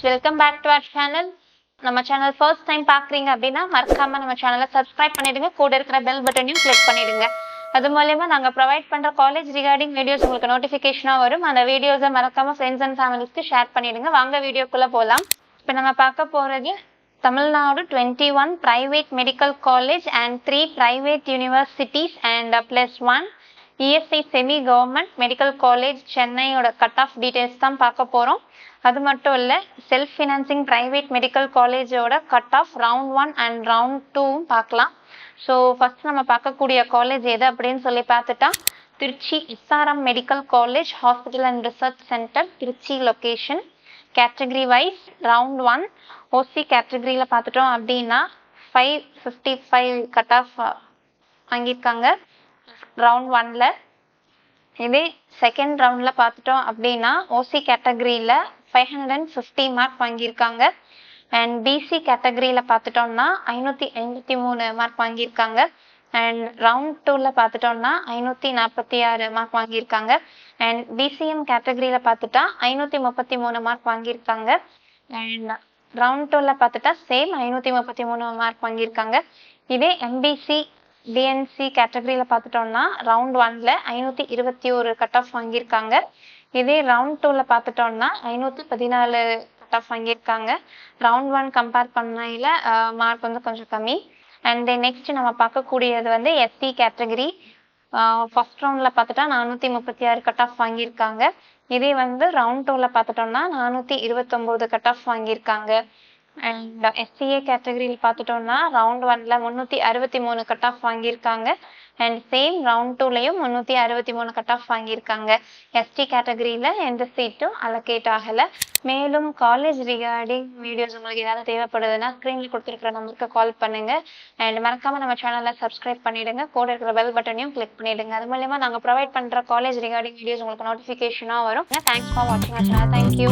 Welcome back to our channel. நம்ம channel first time பார்க்குறீங்க அப்படின்னா மறக்காம நம்ம சேனலை சப்ஸ்கிரைப் பண்ணிடுங்க. கூட இருக்கிற பெல் பட்டனையும் கிளிக் பண்ணிடுங்க. அது மூலயமா நாங்கள் ப்ரொவைட் பண்ணுற காலேஜ் ரிகார்டிங் வீடியோஸ் உங்களுக்கு நோட்டிஃபிகேஷனாக வரும். அந்த வீடியோஸை மறக்காம ஃப்ரெண்ட்ஸ் அண்ட் ஃபேமிலிஸ்க்கு ஷேர் பண்ணிடுங்க. வாங்க வீடியோக்குள்ளே போகலாம். இப்போ நம்ம பார்க்க போகிறது Tamil Nadu 21 private medical college and 3 private universities and +1 ESI semi government medical college சென்னையோட கட் ஆஃப் டீடைல்ஸ் தான் பார்க்க போகிறோம். அது மட்டும் இல்லை, செல்ஃப் ஃபினான்சிங் ப்ரைவேட் மெடிக்கல் காலேஜோட cut off round 1 and round 2 பார்க்கலாம். ஸோ ஃபர்ஸ்ட் நம்ம பார்க்கக்கூடிய காலேஜ் எது அப்படின்னு சொல்லி பார்த்துட்டா Trichy SRM medical college hospital and research centre, Trichy location. Category wise round 1 OC கேட்டகரியில் பார்த்துட்டோம் அப்படின்னா 555 கட் ஆஃப் வாங்கியிருக்காங்க ரவுண்ட் 1ல். இதே செகண்ட் ரவுண்டில் பார்த்துட்டோம் அப்படின்னா ஓசி கேட்டகரியில் 550 மார்க் வாங்கியிருக்காங்க. அண்ட் பிசி கேட்டகரியில் பார்த்துட்டோம்னா 553 மார்க் வாங்கியிருக்காங்க. அண்ட் ரவுண்ட் 2ல் பார்த்துட்டோம்னா 546 மார்க் வாங்கியிருக்காங்க. அண்ட் பிசிஎம் கேட்டகரியில் பார்த்துட்டா 533 மார்க் வாங்கியிருக்காங்க. அண்ட் ரவுண்ட் 2ல் பார்த்துட்டா சேம் 533 மார்க் வாங்கியிருக்காங்க. இதே எம்பிசி டிஎன்சி கேட்டகரியில் பார்த்துட்டோம்னா ரவுண்ட் 1ல் 521 கட் ஆஃப் வாங்கியிருக்காங்க. இதே ரவுண்ட் 2ல் பார்த்துட்டோம்னா 514 கட் ஆஃப் வாங்கியிருக்காங்க. ரவுண்ட் 1 கம்பேர் பண்ணையில் மார்க் வந்து கொஞ்சம் கம்மி. அண்ட் நெக்ஸ்ட் நம்ம பார்க்கக்கூடியது வந்து எஸ்சி கேட்டகரி. ஃபர்ஸ்ட் ரவுண்டில் பார்த்துட்டா 436 கட் ஆஃப் வாங்கியிருக்காங்க. இதே வந்து ரவுண்ட் 2ல் பார்த்துட்டோம்னா 429 கட் ஆஃப் வாங்கியிருக்காங்க. அண்ட் எஸ்சிஏ கேட்டகரியில் பார்த்துட்டோம்னா ரவுண்ட் 1ல் 363 கட் ஆஃப் வாங்கியிருக்காங்க. அண்ட் சேம் ரவுண்ட் 2லையும் 363 கட் ஆஃப் வாங்கியிருக்காங்க. எஸ்டி கேட்டகரியில் எந்த சீட்டும் அலோகேட் ஆகலை. மேலும் காலேஜ் ரிகார்டிங் வீடியோஸ் உங்களுக்கு ஏதாவது தேவைப்படுதுன்னா ஸ்க்ரீனில் கொடுத்துருக்கிற நம்பருக்கு கால் பண்ணுங்கள். அண்ட் மறக்காமல் நம்ம சேனலை சப்ஸ்கிரைப் பண்ணிவிடுங்க. கூட இருக்கிற பெல் பட்டனையும் கிளிக் பண்ணிவிடுங்க. அது மூலயமா நாங்கள் ப்ரொவைட் பண்ணுற காலேஜ் ரிகார்டிங் வீடியோஸ் உங்களுக்கு நோட்டிஃபிகேஷனாக வரும். தேங்க்ஸ் ஃபார் வாட்சிங் அவர் சேனல். தேங்க்யூ.